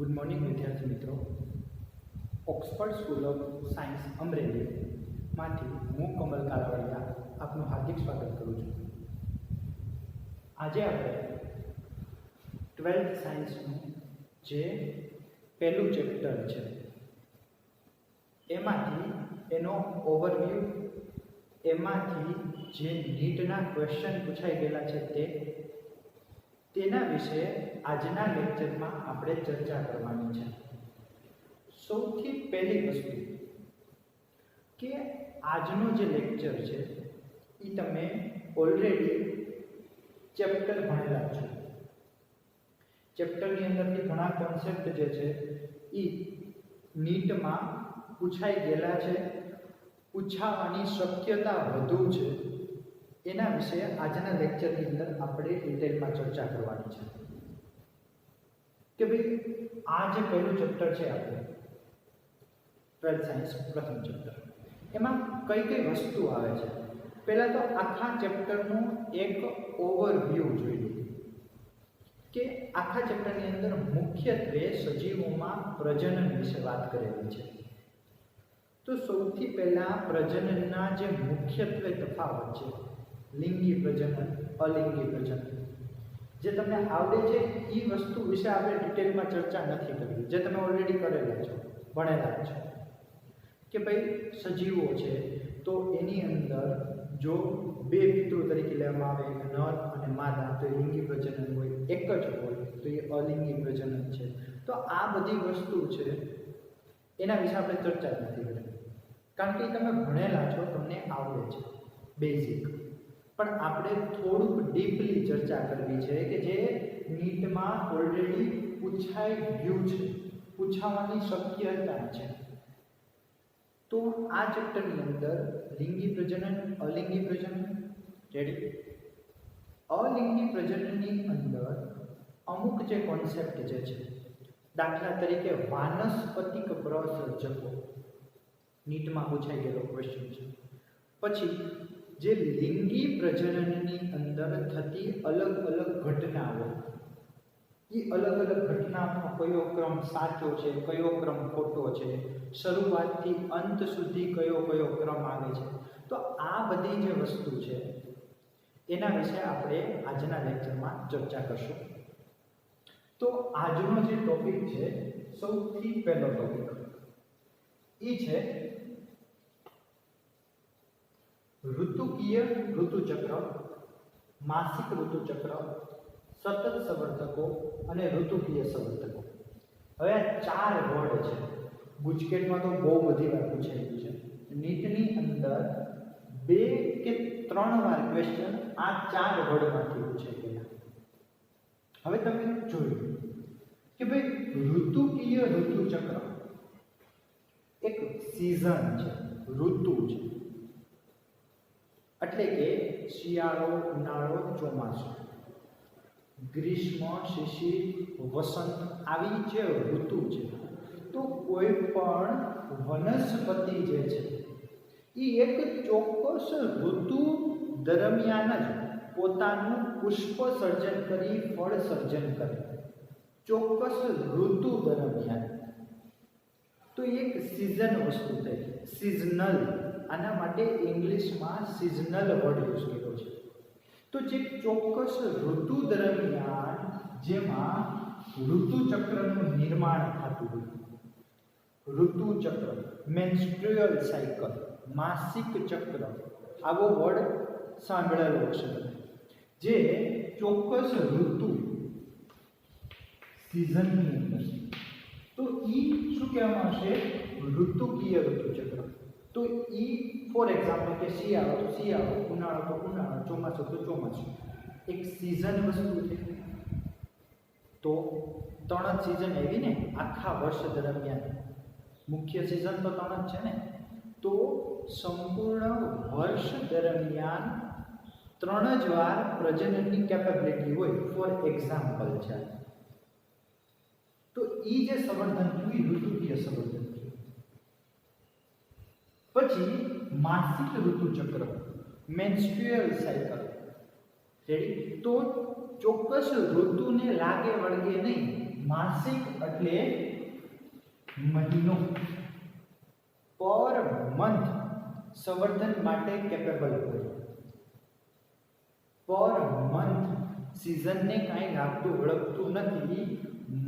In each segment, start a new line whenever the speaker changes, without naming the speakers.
Good morning વિદ્યાર્થી મિત્રો. Oxford school of science અમરેલીમાંથી હું કમલ કાલાવડિયા આપનું હાર્દિક સ્વાગત કરું છું. આજે આપણે 12th સાયન્સનું જે પહેલું ચેપ્ટર છે એમાંથી એનો ઓવરવ્યૂ, એમાંથી જે નીટના ક્વેશ્ચન પૂછાઈ ગયેલા છે તેના વિશે આજના લેક્ચરમાં આપણે ચર્ચા કરવાની છે. સૌથી પહેલી વસ્તુ કે આજનો જે લેક્ચર છે એ તમે ઓલરેડી ચેપ્ટર ભણેલા છો. ચેપ્ટરની અંદરથી ઘણા કોન્સેપ્ટ જે છે એ નીટમાં પૂછાઈ ગયેલા છે, પૂછાવાની શક્યતા વધુ છે. એના વિશે આજના લેક્ચરની અંદર આપણે ડિટેલમાં ચર્ચા કરવાની છે કે ભાઈ આ જે પહેલું ચેપ્ટર છે આપણે 12th સાયન્સ પ્રથમ ચેપ્ટર, એમાં કઈ કઈ વસ્તુ આવે છે. પહેલાં તો આખા ચેપ્ટરનું એક ઓવરવ્યૂ જોઈ લઈએ કે આખા ચેપ્ટરની અંદર મુખ્યત્વે સજીવોમાં પ્રજનન વિશે વાત કરેલી છે. તો સૌથી પહેલાં પ્રજનનના જે મુખ્યત્વે તફાવત છે, લિંગી પ્રજનન, અલિંગી પ્રજનન, જે તમને આવડે છે એ વસ્તુ વિશે આપણે ડિટેલમાં ચર્ચા નથી કરવી, જે તમે ઓલરેડી કરેલા છો, ભણેલા છો કે ભાઈ સજીવો છે તો એની અંદર જો બે પિતૃ તરીકે લેવામાં આવે, નર અને માદા, તો એ લિંગી પ્રજનન હોય. એક જ હોય તો એ અલિંગી પ્રજનન છે. તો આ બધી વસ્તુ છે એના વિશે આપણે ચર્ચા જ નથી કરવી, કારણ કે તમે ભણેલા છો, તમને આવડે છે બેઝિક. પણ આપણે થોડુંક ડીપલી ચર્ચા કરવી છે કે જે નીટમાં ઓલરેડી પૂછાઈ ગયું છે, પૂછાવાની શક્યતા છે. તો આ ચેપ્ટરની અંદર લિંગી પ્રજનન, અલિંગી પ્રજનન, રેડી? અલિંગી પ્રજનનની અંદર અમુક જે કોન્સેપ્ટ જે છે, દાખલા તરીકે વાનસ્પતિક પ્રસર્જકો, નીટમાં પૂછાઈ ગયેલો ક્વેશ્ચન છે. પછી જે લિંગી પ્રજનનની અંદર થતી અલગ અલગ ઘટનાઓ, એ અલગ અલગ ઘટનાનો કયો ક્રમ સાચો છે, કયો ક્રમ ખોટો છે, શરૂઆતથી અંત સુધી કયો ક્રમ આવે છે. તો આ બધી જે વસ્તુ છે એના વિશે આપણે આજના લેક્ચરમાં ચર્ચા કરશું. તો આજનો જે ટોપિક છે, સૌથી પહેલો ટોપિક એ છે ઋતુકીય ઋતુચક્ર, માસિક ઋતુચક્ર, સતત સંવર્તકો અને ઋતુકીય સંવર્તકો. હવે આ ચાર વર્ડ છે. ગુજકેટમાં તો બહુ બધી વાર પૂછાયેલું છે. નીટની અંદર 2 કે 3 વાર ક્વેશ્ચન આ ચાર વર્ડમાંથી પૂછાઈ ગયા. હવે તમે જોયું કે ભાઈ ઋતુકીય ઋતુચક્ર એક સિઝન છે, ઋતુ છે, એટલે કે શિયાળો, ઉનાળો, ચોમાસું, ગ્રીષ્મ, શિશિર, વસંત, આવી જે ઋતુ છે. તો કોઈ પણ વનસ્પતિ જે છે એ એક ચોક્કસ ઋતુ દરમિયાન જ પોતાનું પુષ્પ સર્જન કરી, ફળ સર્જન કરે, ચોક્કસ ઋતુ દરમિયાન. તો એક સિઝન વસ્તુ થઈ, સિઝનલ. આના માટે ઇંગ્લિશમાં સિઝનલ વર્ડ યુઝ કર્યો છે. તો જે ચોક્કસ ઋતુ દરમિયાન જેમાં ઋતુચક્રનું નિર્માણ થતું હોય, ઋતુચક્ર, મેન્સ્ટ્રુઅલ સાયકલ, માસિક ચક્ર, આવો વર્ડ સાંભળેલો હશે તમે. જે ચોક્કસ ઋતુ સિઝનની અંદર, તો એ શું કહેવામાં આવશે? ઋતુકીય ઋતુચક્ર. તો એ ફોર એક્ઝામ્પલ કે શિયાળો તો શિયાળો, ઉનાળો તો ઉનાળો, ચોમાસું તો ચોમાસું. એક સિઝન વસ્તુ છે. તો 3 જ સિઝન એવી ને આખા વર્ષ દરમિયાન, મુખ્ય સિઝન તો 3 જ છે ને. તો સંપૂર્ણ વર્ષ દરમિયાન 3 જ વાર પ્રજનનની કેપેબિલિટી હોય. ફોર એક્ઝામ્પલ છે. તો એ જે સંવર્ધન થયું એ ઋતુકીય સંવર્ધન થયું. પછી માસિક ઋતુચક્ર, મેન્સ્ટ્રુઅલ સાયકલ, રેડી? તો ચોક્કસ ઋતુને લાગે વળગે નહીં, માસિક એટલે મહિનો, પર મંથ સંવર્ધન માટે કેપેબલ હોય, પર મંથ સિઝનને કાંઈ લાગતું ઓળખતું નથી,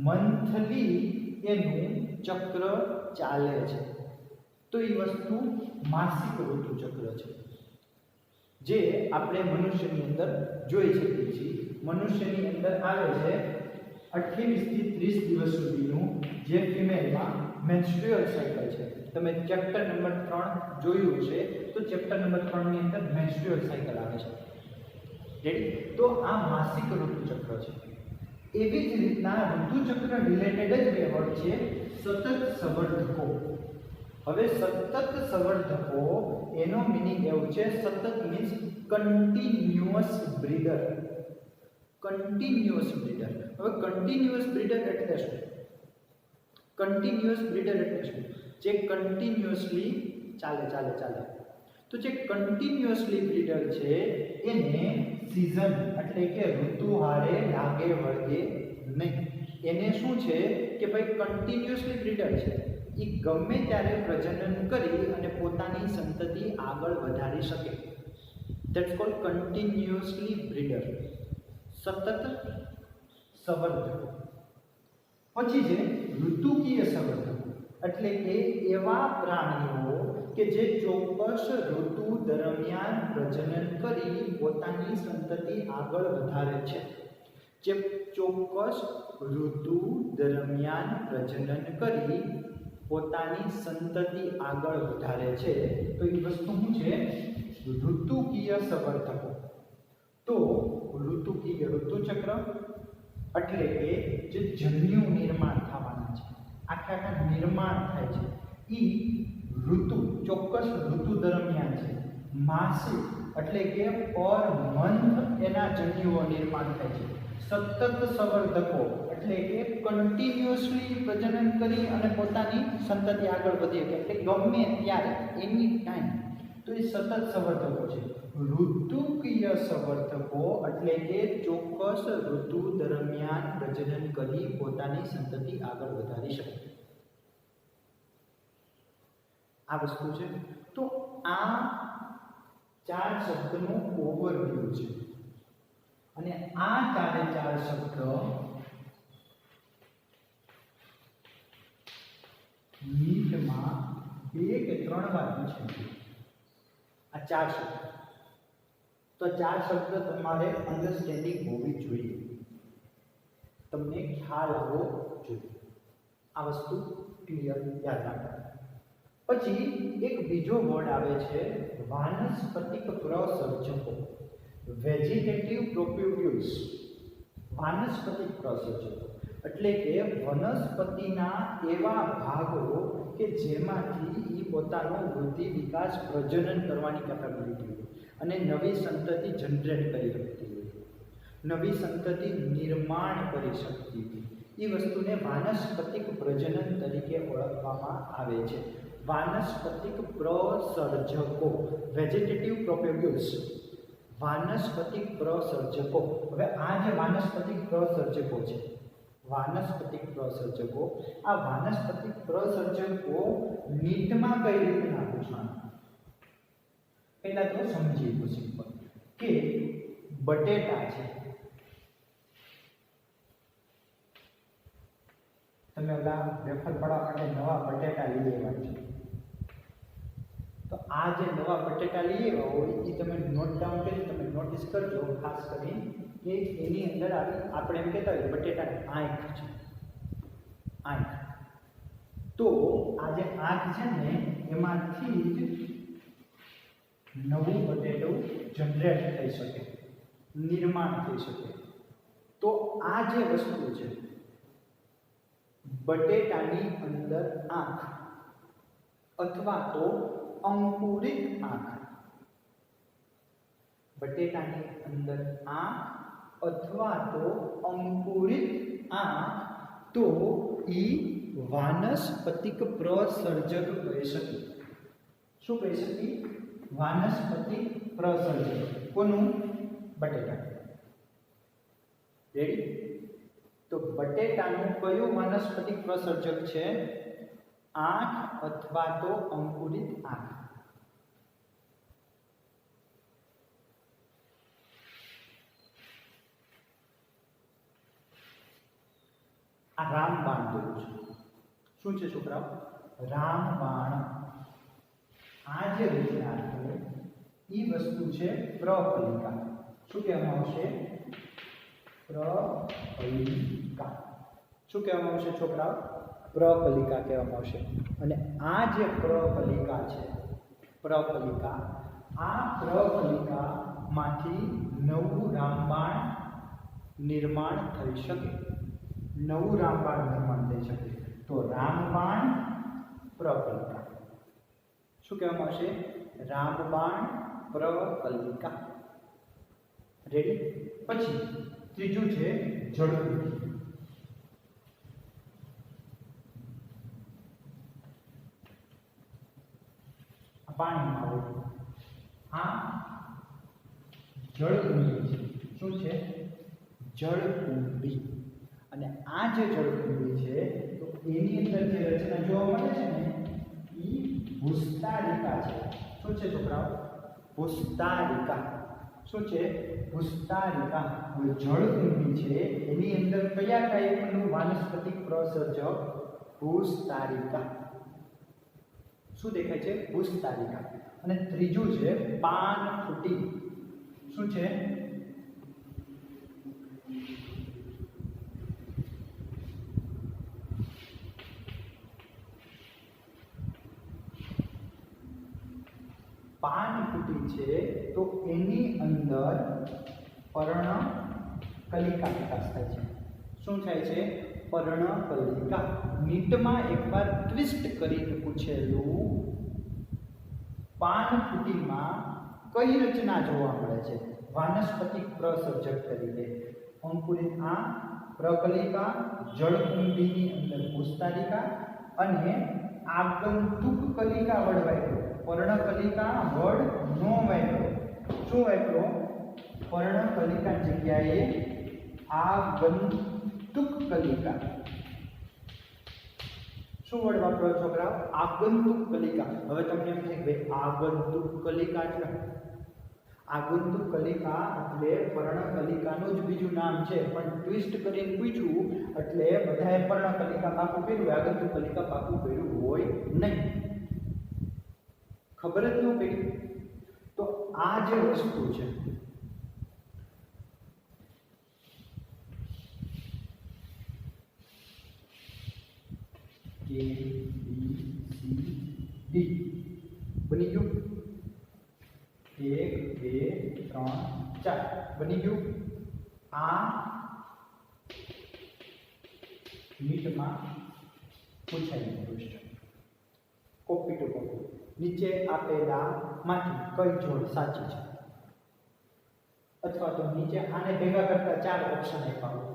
મંથલી એનું ચક્ર ચાલે છે, તો એ વસ્તુ માસિક ઋતુ ચક્ર છે, જે આપણે મનુષ્યની અંદર જોઈ શકીએ છીએ. મનુષ્યની અંદર આવે છે 28 થી 30 દિવસ સુધીનું, જે ફિમેલમાં મેન્સ્ટ્રુઅલ સાયકલ છે. તમે ચેપ્ટર નંબર 3 જોયું છે, તો ચેપ્ટર નંબર 3 ની અંદર મેન્સ્ટ્રુઅલ સાયકલ આવે છે. રેડી? તો આ માસિક ઋતુચક્ર છે. એવી જ રીતના ઋતુચક્ર રિલેટેડ જ બે વર્ડ છે, સતત સંવર્ધકો. હવે સતત સંવર્ધકો એનો મીનિંગ એવું છે, સતત means continuous breeder. Continuous breeder. હવે કન્ટિન્યુઅસ બ્રીડર એટલે શું? કન્ટિન્યુઅસ બ્રીડર એટલે શું? જે કન્ટિન્યુઅસલી ચાલે. તો જે કન્ટિન્યુઅસલી બ્રીડર છે એને સિઝન એટલે કે ઋતુ હારે લાગે વળગે નહીં. એને શું છે કે ભાઈ કન્ટિન્યુઅસલી બ્રીડર છે, એ ગમે ત્યારે પ્રજનન કરી અને પોતાની સંતતિ આગળ વધારી શકે. ધેટ્સ કોલ્ડ કન્ટિન્યુઅસલી બ્રીડર, સતત સંવર્ધકો. પછી છે ઋતુકીય સંવર્ધકો, એટલે કે એવા પ્રાણીઓ કે જે ચોક્કસ ઋતુ દરમિયાન પ્રજનન કરી પોતાની સંતતિ આગળ વધારે છે. જે ચોક્કસ ઋતુ દરમિયાન પ્રજનન કરી પોતાની સંતતિ આગળ વધારે છે, તો એ વસ્તુ શું છે? ઋતુકીય સંવર્ધકો. તો ઋતુકીય ઋતુચક્ર એટલે કે જે જન્યુ નિર્માણ થવાના છે, આખા નિર્માણ થાય છે, એ ઋતુ ચોક્કસ ઋતુ દરમિયાન છે. માસિક એટલે કે પર મંથ એના જન્યુઓ નિર્માણ થાય છે. સતત સંવર્ધકો એટલે કે કન્ટિન્યુઅસલી પ્રજનન કરી અને પોતાની સંતતિ આગળ વધે, એટલે ગમે ત્યારે એની ટાઈમ, તો એ સતત સંવર્ધકો છે. ઋતુકીય સંવર્ધકો એટલે કે ચોક્કસ ઋતુ દરમિયાન પ્રજનન કરી પોતાની સંતતિ આગળ વધારી શકે. આ વસ્તુ છે. તો આ 4 શબ્દનો ઓવરવ્યુ છે, અને આ 4 શબ્દ નીટમાં 2 કે 3 વાર પૂછે. આ 4 શબ્દ, તો 4 શબ્દ તમારે અન્ડરસ્ટેન્ડિંગ હોવી જોઈએ, તમને ખ્યાલ આવવો જોઈએ. આ વસ્તુ ક્લિયર યાદ રાખો. પછી એક બીજો વર્ડ આવે છે વાનસ્પતિક પ્રસર્જકો, વેજીટેટિવ પ્રોપ્યુગ્યુલ્સ. વાનસ્પતિક પ્રસર્જકો એટલે કે વનસ્પતિના એવા ભાગો કે જેમાંથી એ પોતાનો વૃદ્ધિ, વિકાસ, પ્રજનન કરવાની કેપેબિલિટી હોય અને નવી સંતતિ જનરેટ કરી શકતી હોય, નવી સંતતિ નિર્માણ કરી શકતી હોય, એ વસ્તુને વાનસ્પતિક પ્રજનન તરીકે ઓળખવામાં આવે છે. વાનસ્પતિક પ્રસર્જકો, વેજીટેટિવ પ્રોપેગ્યુલ્સ, વાનસ્પતિક પ્રસર્જકો. હવે આ જે વાનસ્પતિક પ્રસર્જકો છે, વાનસ્પતિક પ્રસર્જકો, આ વાનસ્પતિક પ્રસર્જકો નીટમાં કઈ રીતના પૂછવાનું? પહેલા તો સમજીએ તો સિમ્પલ કે બટેટા છે, તમે ઓલા વેફર પાડવા માટે નવા બટેટા લઈ આવ્યા છો, તો આ જે નવા બટેટા લઈ આવ્યા હોય એ તમે નોટ ડાઉન કરી, તમે નોટિસ કરજો ખાસ કરી કે એની અંદર આપણે એમ કહેતા હોય બટેટાની આંખ છે, આંખ. તો આ જે આંખ છે ને એમાંથી જ નવું બટેટું જનરેટ થઈ શકે, નિર્માણ થઈ શકે. તો આ જે વસ્તુ છે બટેટાની અંદર આંખ અથવા તો અંકુરિત આંખ, બટેટાની અંદર આંખ અથવા તો અંકુરિત આંખ, તો ઈ વાનસ્પતિક પ્રસર્જક કહી શકે. શું કહી શકીએ? વાનસ્પતિક પ્રસર્જક. કોનું? બટેટા. રેડી? તો બટેટાનું કયું વાનસ્પતિક પ્રસર્જક છે? આંખ અથવા તો અંકુરિત આંખ? આ રામબાણ જેવું છે. શું છે છોકરાઓ? રામબાણ. આ જે રચના છે એ વસ્તુ છે પ્રકલિકા. શું કહેવામાં આવશે? પ્રકલિકા. શું કહેવામાં આવશે છોકરાઓ? પ્રકલિકા કહેવામાં આવશે. અને આ જે પ્રકલિકા છે, પ્રકલિકા, આ પ્રકલિકામાંથી નવું રામબાણ નિર્માણ થઈ શકે. નવું રામબાણ નિર્માણ થઈ શકે. તો રામબાણ પ્રકલિકા. શું કહેવામાં આવશે? રામબાણ પ્રકલિકા. રેડી? પછી ત્રીજું છે જળકુંભી. પાણીમાં હોય આ જળકુંભી છે. શું છે? જળકુંભી. અને આ જે જળકુંભી છે તો એની અંદર જે રચના જોવા મળે છે ને એ ભૂસ્તારિકા છે. શું છે છોકરાઓ? ભૂસ્તારિકા. શું છે? ભૂસ્તારિકા. જળકુંભી છે એની અંદર કયા ટાઈપનું વાનસ્પતિક પ્રસર્જક? ભૂસ્તારિકા. શું દેખાય છે? ભૂસ્તારિકા. અને ત્રીજું છે પાનફૂટી. શું છે? પાનફૂટી છે તો એની અંદર પર્ણકલિકા વિકાસ થાય છે. શું થાય છે? પર્ણકલિકા. નીટમાં એકવાર ટ્વિસ્ટ કરીને પૂછેલું, પાનફૂટીમાં કઈ રચના જોવા મળે છે વાનસ્પતિક પ્રસર્જક તરીકે? અંકુરિત આંખ, પ્રકલિકા, જળકુંભીની અંદર ભૂસ્તારિકા અને આગંતુક કલિકા વડ વાપરો. પર્ણકલિકા વડ નો વાપરો. શું વાપરો? પર્ણકલિકા જગ્યાએ આગંતુક કલિકા. શું વર્ડ વાપરો છોકરાઓ? આગંતુક કલિકા. હવે તમને એમ થાય કે આગંતુક કલિકા એટલે આગંતુક કલિકા એટલે પર્ણકલિકાનું જ બીજું નામ છે, પણ ટ્વિસ્ટ કરીને પૂછ્યું એટલે બધાએ પર્ણકલિકા પાકું કર્યું, આગંતુક કલિકા પાકું કર્યું હોય નહીં. ખબર જ ન પડી. તો આ જે વસ્તુ છે A, B, C, D બની ગયું. 1 2 3 4 બની ગયું. આ નીટમાં પૂછાયેલું પ્રશ્ન. Copy to copy. નીચે આપેલામાંથી કઈ જોડ સાચી છે? અથવા તો નીચે આને ભેગા કરતા 4 ઓપ્શન આપ્યા હોય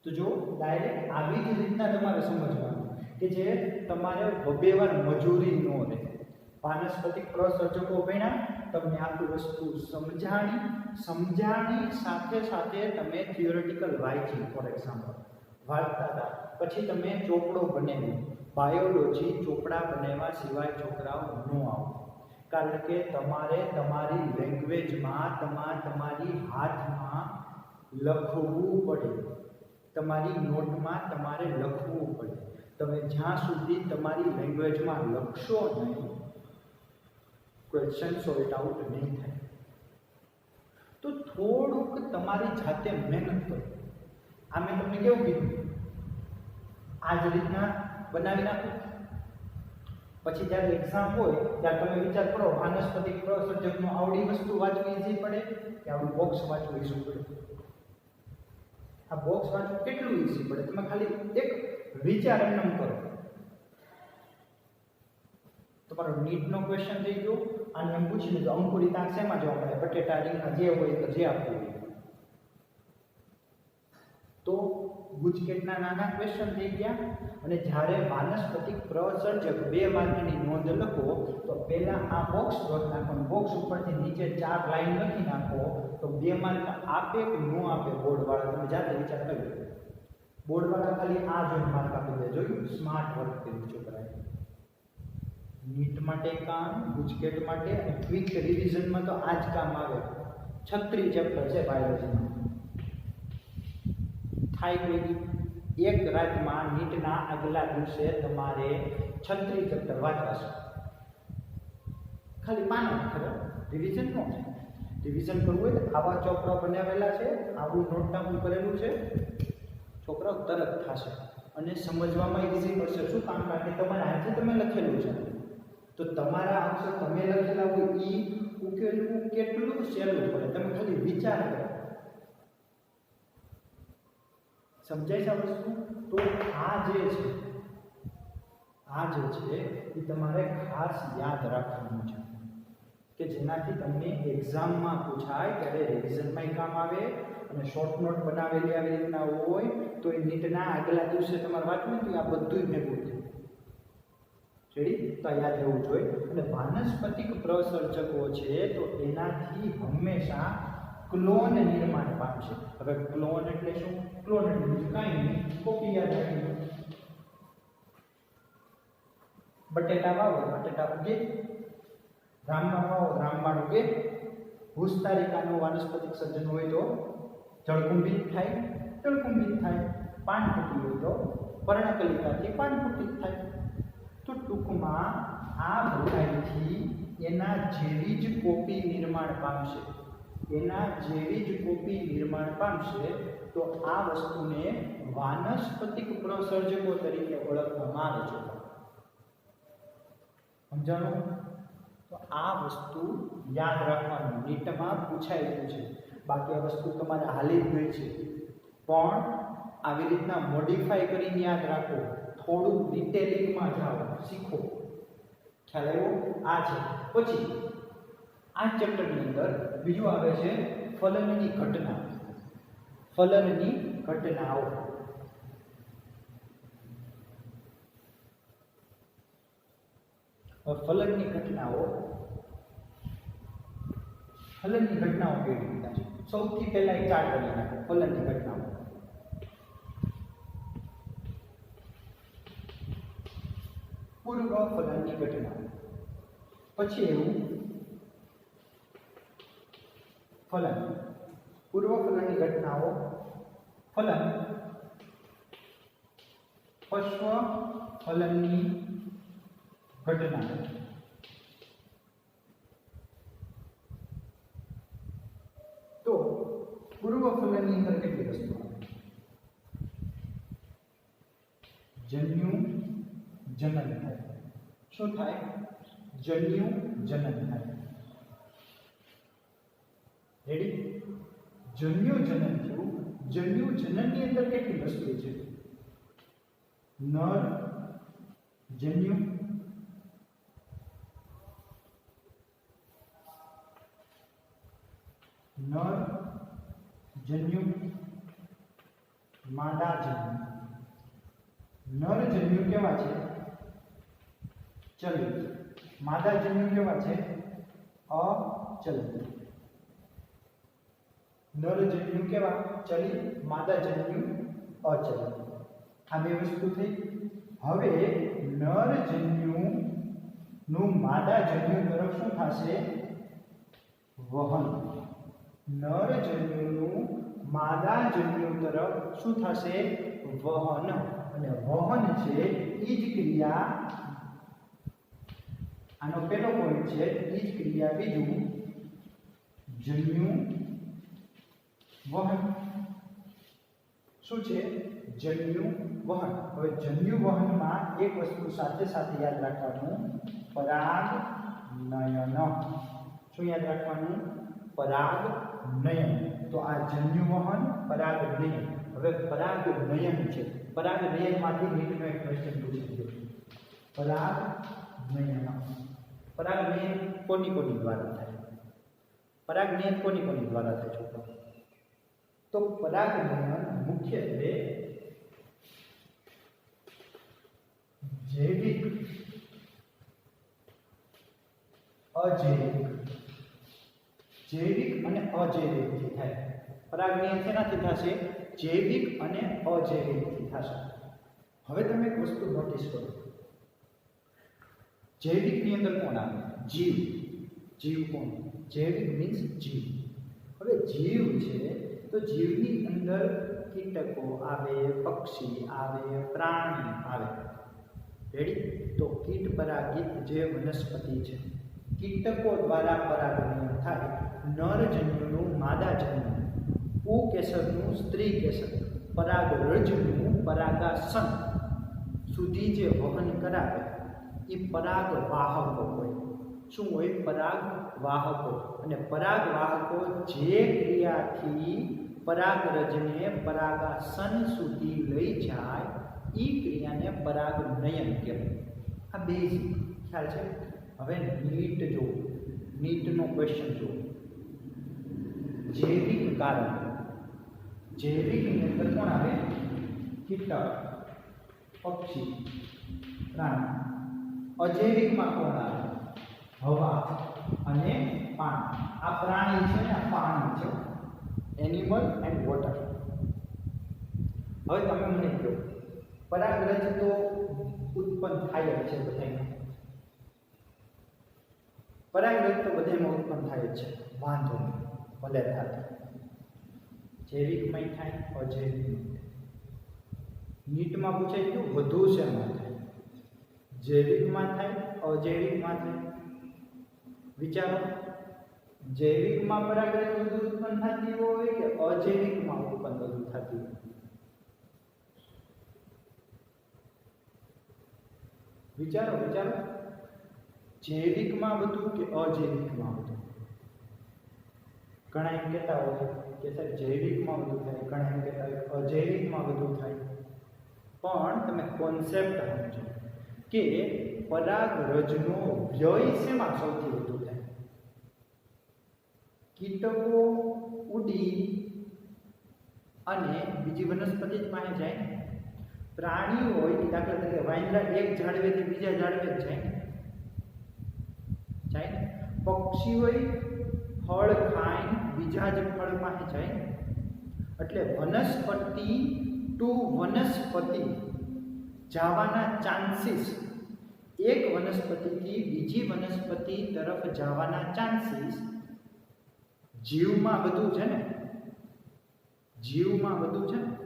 તો જો ડાયરેક્ટ આવી જ રીતના તમારે સમજવાનું કે જે તમારે બબેવાર મજૂરી ન રહે. વાનસ્પતિક પ્રસર્જકો ભણ્યા, તમને આખી વસ્તુ સમજાણી સાથે સાથે તમે થિયોરેટિકલ વાંચી. ફોર એક્ઝામ્પલ વાંચતા હતા પછી તમે ચોપડો બનાવ્યો. બાયોલોજી ચોપડા બનાવ્યા સિવાય છોકરાઓ ન આવે, કારણ કે તમારે તમારી લેંગ્વેજમાં તમારી હાથમાં લખવું પડે. તમારી નોટમાં તમારે લખવું પડે. તમે જ્યાં સુધી તમારી લેંગ્વેજમાં લખશો નહીં, ક્વેશ્ચન સોલ્વ આઉટ નહીં થાય. તો થોડુંક તમારી જાતે મહેનત કરો. આ મેં તમને કેવું કીધું? આ જ રીતના બનાવી નાખો. પછી જ્યારે એક્ઝામ હોય ત્યારે તમે વિચાર કરો, વાનસ્પતિક પ્રસર્જકનું આવડી વસ્તુ વાંચવી ઈઝી પડે કે આવડું બોક્સ વાંચવું ઈઝી પડે? આ બોક્સ વાંચવું કેટલું ઈઝી પડે? તમે ખાલી એક વિચાર એમ કરો. તમારો નીટનો ક્વેશ્ચન થઈ ગયો. આને એમ પૂછી લીધું અંકુરિત આંખ શેમાં જોવા મળે? બટેટા, રીંગણા જે હોય તો જે આપવું હોય. તો ગુજકેટના નાના ક્વેશ્ચન થઈ ગયા. અને જ્યારે વાનસ્પતિક પ્રસર્જક 2 માર્કની નોંધ લખો તો પહેલા આ બોક્સ ડોટ નાખો, બોક્સ ઉપરથી નીચે 4 લાઈન લખી નાખો તો 2 માર્ક આપે કે ન આપે બોર્ડવાળા તમે જાતે વિચાર કરી. બોર્ડવાળા ખાલી આ જોઈને માર્ક આપી દે. જોયું સ્માર્ટ વર્ક કર્યું છોકરાએ. નીટ માટે કામ, ગુજકેટ માટે અને ક્વિક રિવિઝનમાં તો આ જ કામ આવે. 36 ચેપ્ટર છે બાયોલોજીમાં. થાય કોઈ એક રાતમાં નીટના આગલા દિવસે તમારે 36 ચેપ્ટર વાંચવા છે. ખાલી પાના ખબર રિવિઝન નો છે. રિવિઝન કરવું હોય તો આવા ચોપડા બનાવેલા છે, આવું નોટનામું કરેલું છે, છોકરાઓ તરત થશે અને સમજવામાં ઈઝી પડશે. શું કામ? કારણ કે તમારા હાથે તમે લખેલું છે તો તમારા અક્ષર તમે લખેલા હોય એ ઉકેલવું કેટલું સહેલું પડે. તમે ખાલી વિચાર કરો. સમજાય છે આ વસ્તુ? તો આ જે છે એ તમારે ખાસ યાદ રાખવાનું છે કે જેનાથી તમને એક્ઝામમાં પૂછાય ત્યારે રિવિઝનમાં કામ આવે અને શોર્ટ નોટ બનાવેલી આવી રીતના હોય તો એ નીટના આગલા દિવસે તમારે વાંચવું તો આ બધું ભેગું થાય. રેડી? તો યાદ રહેવું જોઈએ. અને વાનસ્પતિક પ્રસર્જકો છે તો એનાથી હંમેશા ક્લોન નિર્માણ પામશે. હવે ક્લોન એટલે શું? ક્લોન એટલે બીજું કાંઈ નહીં, કોપી. યાદ રાખી. બટેટા વાવો, બટેટા ઉગે. રામબાણ વાવો, રામબાણ ઉગે. ભૂસ્તારિકાનું વાનસ્પતિક સર્જન હોય તો જળકુંભિત થાય, જળકુંભિત થાય. પાનફૂટી હોય તો પર્ણકલિકાથી પાનફૂટી થાય. તો ટૂંકમાં આ બધાથી એના જેવી જ કોપી નિર્માણ પામશે. એના જેવી જ કોપી નિર્માણ પામશે તો આ વસ્તુને વાનસ્પતિક પ્રસર્જકો તરીકે ઓળખવામાં આવે છે. સમજાણું? તો આ વસ્તુ યાદ રાખવાનું. નીટમાં પૂછાયેલું છે. બાકી આ વસ્તુ તમારે હાલી જ ગઈ છે પણ આવી રીતના મોડિફાઈ કરીને યાદ રાખો. થોડું ડિટેલિંગમાં જાઓ, શીખો. ખ્યાલ આવ્યો? આ છે. પછી આ ચેપ્ટરની અંદર બીજું આવે છે ફલનની ઘટના. ફલનની ઘટનાઓ. ફલનની ઘટનાઓ કેવી રીતના છે? સૌથી પહેલા એક ચાર્ટ બનાવી નાખો. ફલનની ઘટનાઓ. પૂર્વ ફલનની ઘટના. પછી એવું ફલન. પૂર્વ ફલનની ઘટનાઓ. ફલન. પશ્વ ફલનની ઘટના. તો પૂર્વ ફલનની અંદર કેટલી વસ્તુ આવે? જન્યુ જનન થાય. શું થાય? જન્યુ જનન થાય. રેડી? જન્યુ જનન થયું. જન્યુ જનનની અંદર કેટલી વસ્તુ છે? નર જન્યુ, નર જન્યુ, માદા જન્યુ. નર જન્યુ કેવા છે? ચલિત. માદા જન્યુ કેવા છે? અચલિત. નર જન્યુ કેવા? ચલિત. માદા જન્યુ અચલિત. આ બે વસ્તુ થઈ. હવે નર જન્યુ નું માદા જન્યુ તરફ શું થશે? વહન. નર જન્યુનું માદા જન્યુ તરફ શું થશે? વહન. અને વહન છે એ જ ક્રિયા. આનો પહેલો પોઈન્ટ છે એ જ ક્રિયા. બીજું જન્યુ વહન. શું છે? જન્યુ વહન. હવે જન્યુ વહનમાં એક વસ્તુ સાથે સાથે યાદ રાખવાનું, પરાગનયન. શું યાદ રાખવાનું? પરાગનયન. તો આ જન્યુ વહન, પરાગનયન. હવે પરાગનયન છે. પરાગનયનમાંથી નીટનો એક ક્વેશ્ચન પૂછી છે. પરાગનયન. પરાગનયન કોની દ્વારા થાય? પરાગનયન કોની દ્વારા થાય છોકરા? તો પરાગનયન મુખ્યત્વે જૈવિક અજૈવિક જૈવિક અને અજૈવિકથી થાય પરાગનયન શેનાથી થશે જૈવિક અને અજૈવિકથી થશે હવે તમે એક વસ્તુ નોટિસ કરો જૈવિકની અંદર કોણ આવે જીવ જીવ કોણ જૈવિક મીન્સ જીવ હવે જીવ છે તો જીવની અંદર કીટકો આવે પક્ષી આવે પ્રાણી આવે રેડી તો કીટ પરાગિત જે વનસ્પતિ છે કીટકો દ્વારા પરાગનયન થાય નરજન્યુનું માદાજન્યુ પુકેસરનું સ્ત્રી કેસર પરાગરજનું પરાગાસન સુધી જે વહન કરાવે એ પરાગવાહકો હોય શું હોય પરાગવાહકો અને પરાગવાહકો જે ક્રિયાથી પરાગરજને પરાગાસન સુધી લઈ જાય એ ક્રિયાને પરાગનયન કહેવાય આ બેઝિક ખ્યાલ છે હવે નીટ જો નીટનો ક્વેશ્ચન જો જૈવિક કારણ જૈવિકની અંદર કોણ આવે કીટક પક્ષી પ્રાણી અજૈવિકમાં કોણ આવે હવા અને પાણી આ પ્રાણી છે ને આ પાણી છે એનિમલ એન્ડ વોટર હવે તમે મને કહો પરાગરજ તો ઉત્પન્ન થાય જ છે બધામાં પરાગરજ તો બધામાં ઉત્પન્ન થાય જ છે વાંધો નહીં ભલે થાય જૈવિકમાં થાય અજૈવિકમાં નીટમાં પૂછાય ગયું વધુ શેમાં થાય જૈવિકમાં થાય અજૈવિકમાં થાય વિચારો જૈવિકમાં પરાગરજ વધુ ઉત્પન્ન થતી હોય કે અજૈવિકમાં ઉત્પન્ન વધુ થતી હોય વિચારો વિચારો જૈવિકમાં વધુ કે અજૈવિકમાં વધુ ઘણા એમ કહેતા હોય કે સાહેબ જૈવિકમાં વધુ થાય ઘણા એમ કહેતા હોય અજૈવિકમાં વધુ થાય પણ તમે કોન્સેપ્ટ સમજો કે પરાગરજનો વ્યય શેમાં સૌથી વધુ થાય કીટકો ઉડી અને બીજી વનસ્પતિ જ પાસે જાય પ્રાણીઓ હોય દાખલા તરીકે વાંદરા એક ઝાડવેથી બીજા ઝાડવે જાય ને પક્ષી હોય ફળ ખાઈને બીજા જ ફળ પાસે જાય એટલે વનસ્પતિ ટુ વનસ્પતિ જવાના ચાન્સીસ એક વનસ્પતિથી બીજી વનસ્પતિ તરફ જવાના ચાન્સીસ જીવમાં વધુ છે ને જીવમાં વધુ છે ને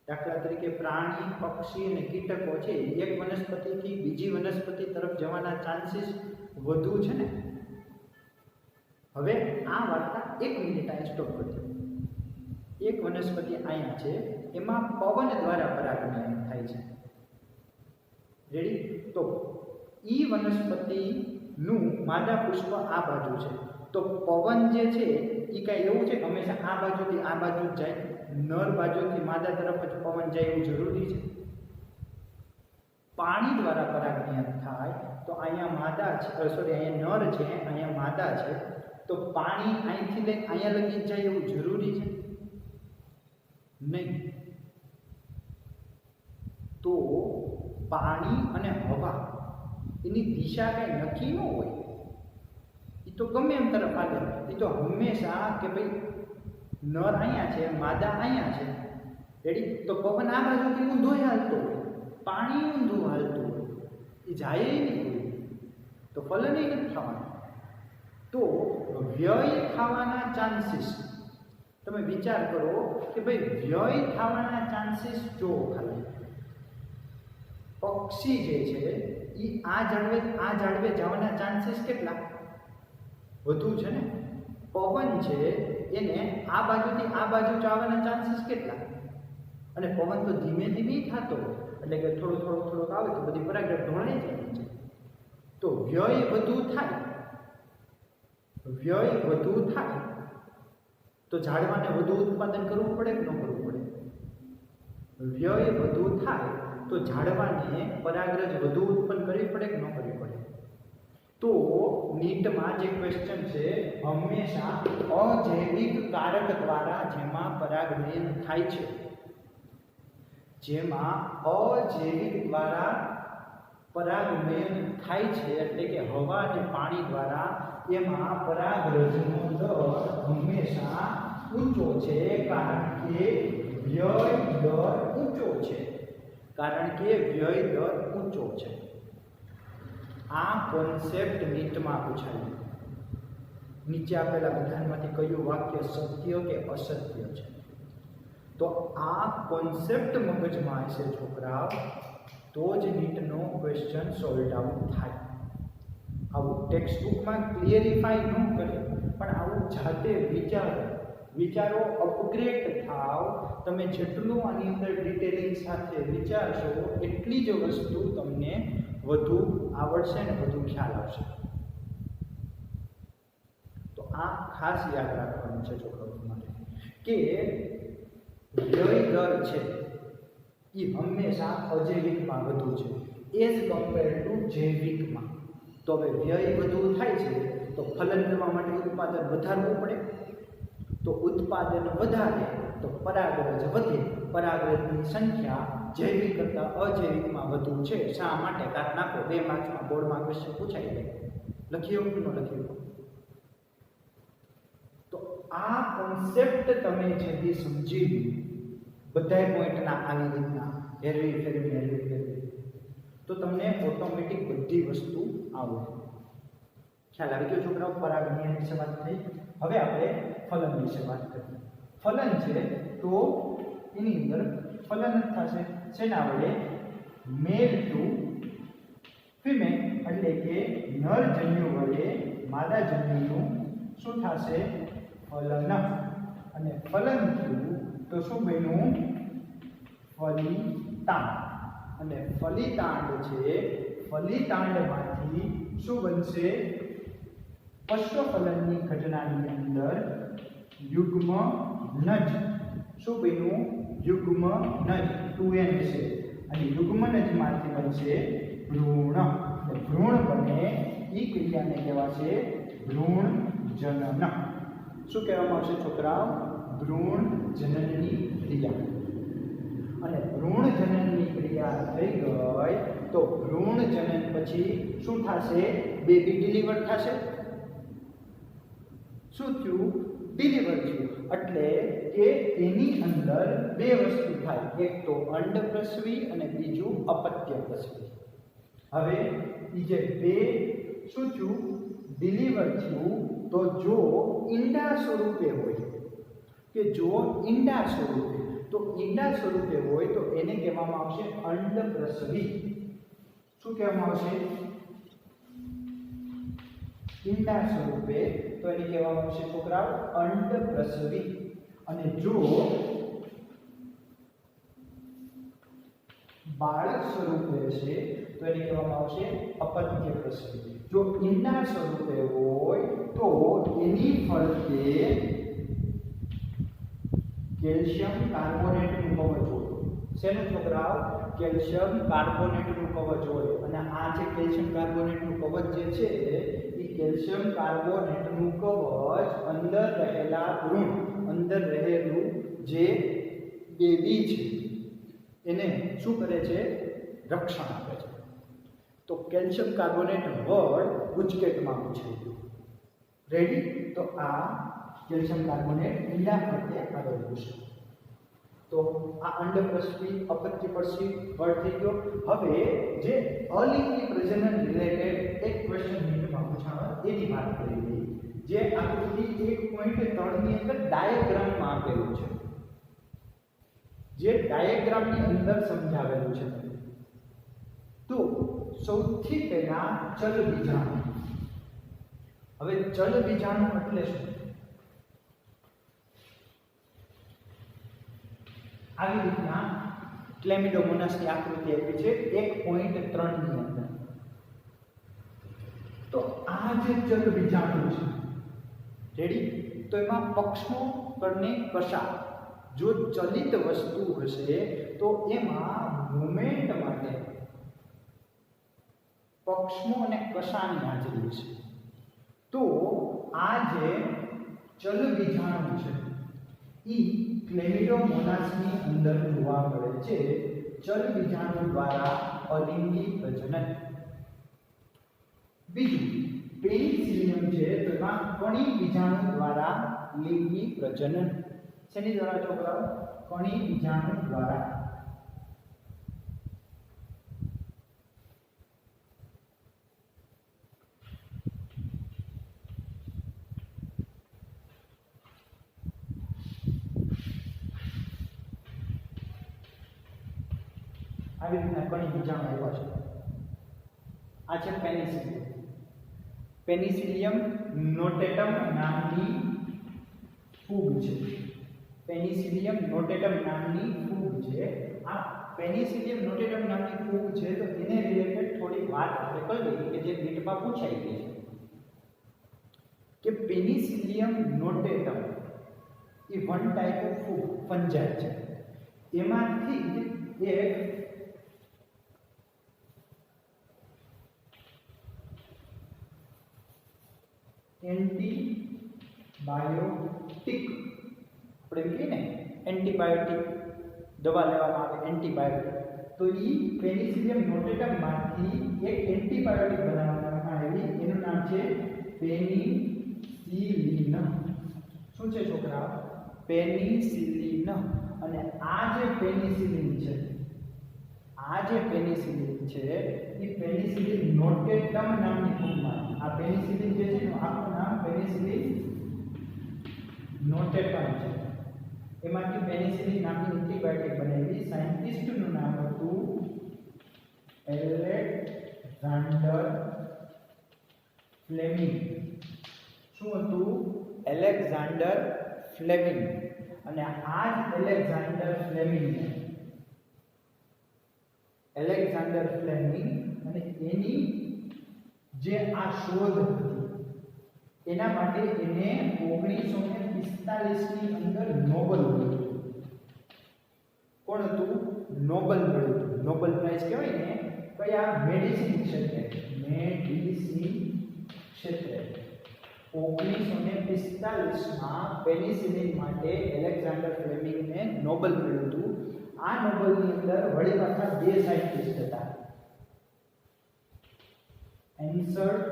દાખલા તરીકે પ્રાણી પક્ષી અને કીટકો છે એક વનસ્પતિથી બીજી વનસ્પતિ તરફ જવાના ચાન્સીસ વધુ છે ને હવે આ વાર્તા 1 મિનિટ અહીં સ્ટોપ કરજો એક વનસ્પતિ અહીંયા છે એમાં પવન દ્વારા પરાગનયન થાય છે રેડી તો ઈ વનસ્પતિનું માદા પુષ્પ આ બાજુ છે તો પવન જે છે એ કાંઈ એવું છે હંમેશા આ બાજુથી આ બાજુ જ જાય નર બાજુથી માદા તરફ જ પવન જાય એવું જરૂરી છે પાણી દ્વારા પરાગનયન થાય તો અહીંયા માદા છે સોરી અહીંયા નર છે અહીંયા માદા છે તો પાણી અહીંથી લઈ અહીંયા લગી જાય એવું જરૂરી છે નહીં તો પાણી અને હવા એની દિશા કંઈ નક્કી ન હોય એ તો ગમે એમ તરફ હાલે એ તો હંમેશા કે ભાઈ નર અહીંયા છે માદા અહીંયા છે રેડી તો પવન આ બાજુથી ઊંધો હાલતો હોય પાણી ઊંધું હાલતું હોય એ જાય નહીં તો ફલન નથી થવાનું તો વ્યય થવાના ચાન્સીસ તમે વિચાર કરો કે ભાઈ વ્યય થવાના ચાન્સીસ જો ખાલી પક્ષી જે છે એ આ ઝાડવે જવાના ચાન્સીસ કેટલા વધુ છે ને પવન છે એને આ બાજુથી આ બાજુ જવાના ચાન્સીસ કેટલા અને પવન તો ધીમે ધીમે થતો એટલે કે થોડુંક આવે તો બધી પરાગરજ ઢોળાઈ જાય છે તો વ્યય વધુ થાય તો ઝાડવાને વધુ ઉત્પાદન કરવું પડે કે ન કરવું પડે વ્યય વધુ થાય તો ઝાડવાને પરાગરજ વધુ ઉત્પન્ન કરવી પડે કે ન કરવી પડે તો નીટમાં જે ક્વેશ્ચન છે હંમેશા અજૈવિક કારક દ્વારા જેમાં પરાગનયન થાય છે જેમાં અજૈવિક દ્વારા પરાગમયન થાય છે એટલે કે હવા અને પાણી દ્વારા એમાં પરાગરજનો દર હંમેશા ઊંચો છે કારણ કે વ્યય દર ઊંચો છે આ કોન્સેપ્ટ નીટમાં પૂછાયું. નીચે આપેલા વિધાનમાંથી કયું વાક્ય સત્ય કે અસત્ય છે? તો આ કોન્સેપ્ટ મગજમાં હશે છોકરાઓ તો જ નીટનો ક્વેશ્ચન સોલ્વ આઉટ થાય. આવું ટેક્સ્ટ બુકમાં ક્લિયરિફાઈ ન કરે પણ આવું જાતે વિચારો અપગ્રેડ થાવ. તમે જેટલું આની અંદર ડિટેલિંગ સાથે વિચારશો એટલી જ વસ્તુ તમને વધુ આવડશે અને વધુ ખ્યાલ આવશે. તો આ ખાસ યાદ રાખવાનું છે છોકરાઓ માટે કે વ્યય દર છે એ હંમેશા અજૈવિકમાં વધુ છે એઝ કમ્પેર ટુ જૈવિકમાં. તો હવે વ્યય વધુ થાય છે તો ફલન કરવા માટે ઉત્પાદન વધારવું પડે. તો ઉત્પાદન વધારે તો પરાગરજ વધે. પરાગરજની સંખ્યા જૈવિક કરતાં અજૈવિકમાં વધુ છે. શા માટે? કારણ આપો 2 માર્ક્સમાં બોર્ડમાં ક્વેશ્ચન પૂછાઈ જાય. લખ્યો કે ન લખ્યો? તો આ કોન્સેપ્ટ તમે જેથી સમજી બધા પોઈન્ટના આવી રીતના હેરવી ફેરવી તો તમને ઓટોમેટિક બધી વસ્તુ આવડે. ખ્યાલ આવી ગયો છોકરાઓ? પરાગમયન વિશે વાત થઈ. હવે આપણે ફલન વિશે વાત કરીએ. ફલન છે તો એની અંદર ફલન થશે શેના વડે? મેલ ટુ ફિમેલ એટલે કે નર જન્યુ વડે માદા જન્યુનું શું થશે? ફલન. અને ફલન થયું તો શું બન્યું? ફલિતાંડ. અને ફલિતાંડ છે ફલિતાંડમાંથી શું બનશે? પશ્વફલનની ઘટનાની અંદર યુગ્મનજ. શું બન્યું? યુગ્મનજ 2n છે અને યુગ્મનજમાંથી બનશે ભ્રૂણ. અને ભ્રૂણ બને એ ક્રિયાને કહેવાશે ભ્રૂણ જનન. શું કહેવામાં આવશે છોકરાઓ? ભ્રૂણ જનનની ક્રિયા. અને ભ્રૂણ જનનની ક્રિયા થઈ ગઈ તો ભ્રૂણ જનન પછી શું થશે? બેબી ડિલિવર થશે. શું થયું? ડિલિવર થયું. એટલે કે એની અંદર 2 વસ્તુ થાય. એક તો અંડપ્રસવી અને બીજું અપત્યપ્રસવી. હવે એ જે 2 શું થયું? ડિલિવર થયું. તો જો ઈંડા સ્વરૂપે હોય કે જો ઈંડા સ્વરૂપે તો ઈંડા સ્વરૂપે હોય તો એને કહેવામાં આવશે અંડપ્રસવી. શું કહેવામાં આવશે? ઈંડા સ્વરૂપે તો એને કહેવામાં આવશે છોકરાઓ અંડપ્રસવી. અને જો બાળક સ્વરૂપે છે તો એને કહેવામાં આવશે અપત્યપ્રસવી. જો ઈંડા સ્વરૂપે હોય તો એની ફરતે કેલ્શિયમ કાર્બોનેટનું કવચ હોય. શેનું છોકરાઓ? કેલ્શિયમ કાર્બોનેટનું કવચ હોય. અને આ જે કેલ્શિયમ કાર્બોનેટનું કવચ જે છે એ કેલ્શિયમ કાર્બોનેટનું કવચ અંદર રહેલા ભ્રૂણ, અંદર રહેલું જે બેબી છે એને શું કરે છે? રક્ષણ આપે છે. તો કેલ્શિયમ કાર્બોનેટ વર્ડ ગુજકેટમાં પૂછાઈ ગયું. રેડી? તો આ કેલ્શિયમ કાર્બોનેટ ઈંડા પ્રત્યે આવેલું છે. તો આ અંડપ્રસવી અપત્યપ્રસવી વર્ડ થઈ ગયો. હવે જે અલિંગી પ્રજનન રિલેટેડ એક ક્વેશ્ચન નીટમાં પૂછાયો એની વાત કરી દઈએ. જે આકૃતિ 1.3 ની અંદર ડાયાગ્રામમાં આપેલું છે. જે ડાયાગ્રામની અંદર સમજાવેલું છે. તો સૌથી પહેલા ચલ બીજાણુ. હવે ચલ બીજાણુ એટલે શું? આવી રીતના ક્લેમિડોમોનાસની આકૃતિ આપી છે 1.3 ની અંદર. તો આ જે ચલ બીજાણુ છે રેડી? તો એમાં પક્ષમો કરને કશા જો ચલિત વસ્તુ હશે તો એમાં મુવમેન્ટ માટે પક્ષમો અને કશાની હાજરી છે. તો આ જે ચલ બીજાણુ છે એ ક્લેમિડોમોનાસની અંદર જોવા મળે છે. ચલ બીજાણુ દ્વારા અલિંગી પ્રજનન. બીજું પેનિસિલિયમ છે તો એમાં કણી બીજાણુ દ્વારા લિંગી પ્રજનન. શેની દ્વારા છોકરાઓ? કણી બીજાણુ દ્વારા. આવી રીતના કણી બીજાણુ આવ્યા છે. આ છે પેનિસિલિયમ. પેનિસિલિયમ નોટેટમ નામની ફૂગ છે. પેનિસિલિયમ નોટેટમ નામની ફૂગ છે. આ પેનિસિલિયમ નોટેટમ નામની ફૂગ છે તો એને રિલેટેડ થોડી વાત આપણે કરી લઈએ કે જે નીટમાં પૂછાઈ ગઈ છે કે પેનિસિલિયમ નોટેટમ એ વન ટાઈપ ઓફ ફૂગ ફંજાઈ છે. એમાંથી એક એન્ટીબાયોટિક, આપણે કહીએ ને એન્ટીબાયોટિક દવા લેવામાં આવે એન્ટીબાયોટિક, તો એ પેનિસિલિયમ નોટેટમમાંથી એક એન્ટીબાયોટિક બનાવવામાં આવી. એનું નામ છે પેનિસિલિન. શું છે છોકરા? પેનિસિલિન. અને આ જે પેનિસિલિન છે, આ જે પેનિસિલિન છે એ પેનિસિલિન નોટેટમ નામની ફૂગમાં, આ પેનિસિલિન જે છે એનું આખું નામ પેનિસિલિન નોટેટમ છે. એમાંથી પેનિસિલિન નામની એન્ટીબાયોટિક બનાવી. સાયન્ટિસ્ટનું નામ હતું એલેક્ઝાન્ડર ફ્લેમિંગ. શું હતું? Alexander Fleming. અને આ જ એલેક્ઝાન્ડર ફ્લેમિંગ અને એની જે આ શોધ હતી એના માટે એને 1945 ની અંદર નોબેલ મળ્યું. કોણ હતું? નોબેલ મળ્યું. નોબેલ પ્રાઇઝ કહેવાય ને કયા? મેડિસિન ક્ષેત્રે. મેડિસિન ક્ષેત્રે 1945 માં પેનિસિલિન માટે એલેક્ઝાન્ડર ફ્લેમિંગને નોબેલ મળ્યું હતું. આ નોબેલની અંદર વળી પાછા બે સાયન્ટિસ્ટ હતા, એન્સર્ટ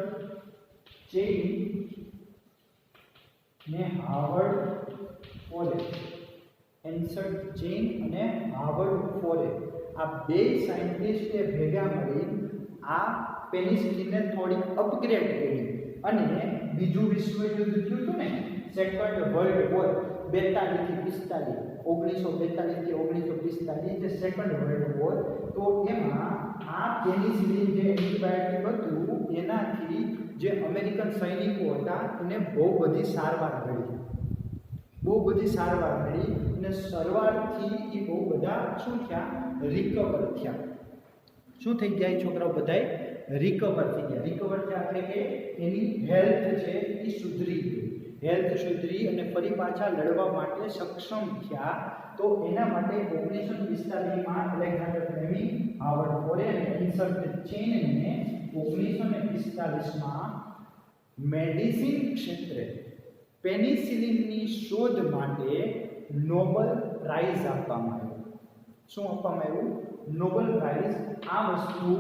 ચેઇન ને હાર્વર્ડ ફોરે. એન્સર્ટ ચેઇન અને હાર્વર્ડ ફોરે આ બે સાયન્ટિસ્ટે ભેગા મળી આ પેનિસિલિનને થોડી અપગ્રેડ કરી અને બીજું વિશ્વયુદ્ધ થયું હતું ને, સેકન્ડ વર્લ્ડ વોર 42 થી 45, 1942 થી 1945 જે સેકન્ડ વર્લ્ડ વોર, તો એમાં આ પેનિસિલિન જે એન્ટીબાયોટિક હતું એનાથી જે અમેરિકન સૈનિકો હતા એને બહુ બધી સારવાર મળી. અને સારવારથી એ બહુ બધા શું થયા? રિકવર થયા. શું થઈ ગયા? છોકરાઓ બધાય રિકવર થઈ ગયા. રિકવર થયા એટલે કે એની હેલ્થ છે એ સુધરી ગઈ. હેલ્થ સુધરી અને ફરી પાછા લડવા માટે સક્ષમ થયા. તો એના માટે 1945 માં એલેક્ઝાન્ડર ફ્લેમિંગ, હાર્વર્ડ ફોરે અને એન્સર્ટ ચેઇનને 1945 માં મેડિસિન ક્ષેત્રે પેનિસિલિનની શોધ માટે નોબેલ પ્રાઇઝ આપવામાં આવ્યું. શું આપવામાં આવ્યું? Nobel price. આ વસ્તુ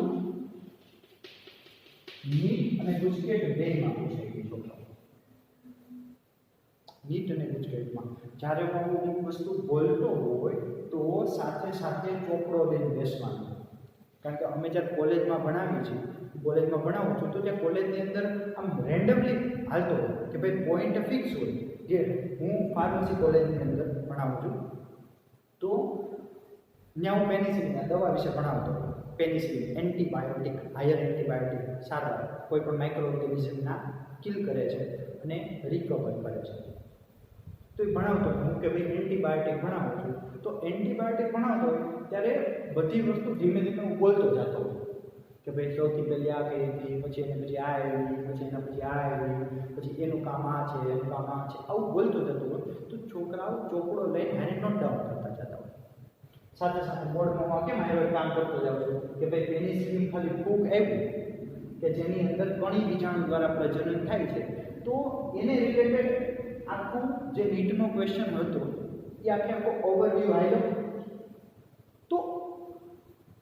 નીટ અને ગુજકેટ બેમાં પૂછાઈ ગઈ છોકરાઓ. નીટ અને ગુજકેટમાં જ્યારે હું અમુક વસ્તુ બોલતો હોય તો સાથે સાથે ચોપડો લઈને બેસવાનો. કારણ કે અમે જ્યારે કોલેજમાં ભણાવીએ છીએ, કોલેજમાં ભણાવું છું તો ત્યાં કોલેજની અંદર આમ રેન્ડમલી હાલતો હોય કે ભાઈ પોઈન્ટ ફિક્સ હોય. જે હું ફાર્મસી કોલેજની અંદર ભણાવું છું તો ત્યાં હું પેનિસિલિન દવા વિશે ભણાવતો. પેનિસિલિન એન્ટીબાયોટિક, હાયર એન્ટીબાયોટિક સારવાર કોઈ પણ માઇક્રો ઓર્ગેનિઝમના કિલ કરે છે અને રિકવર કરે છે. તો એ ભણાવતો હું કે ભાઈ એન્ટીબાયોટિક ભણાવું છું. તો એન્ટીબાયોટિક ભણાવતો હોય ત્યારે બધી વસ્તુ ધીમે ધીમે હું બોલતો જતો હોય કે ભાઈ સૌથી પહેલી આ કહી હતી, પછી એને પછી આ આવી, પછી એના પછી આ આવી, પછી એનું કામ આ છે, એનું કામ આ છે, આવું બોલતો જતો હોય. તો છોકરાઓ ચોપડો લઈને આને નોટ ડાઉન કરતા જતા હોય. સાથે સાથે બોર્ડમાં કેમ આવ્યો કામ કરતો જાવ છું કે ભાઈ પેનિસિલિન ખાલી ફૂગ આવ્યું કે જેની અંદર કણી બીજાણુ દ્વારા પ્રજનન થાય છે, તો એને રિલેટેડ આખું જે નીટનો ક્વેશ્ચન હતો એ આખો ઓવરવ્યૂ આવ્યો. તો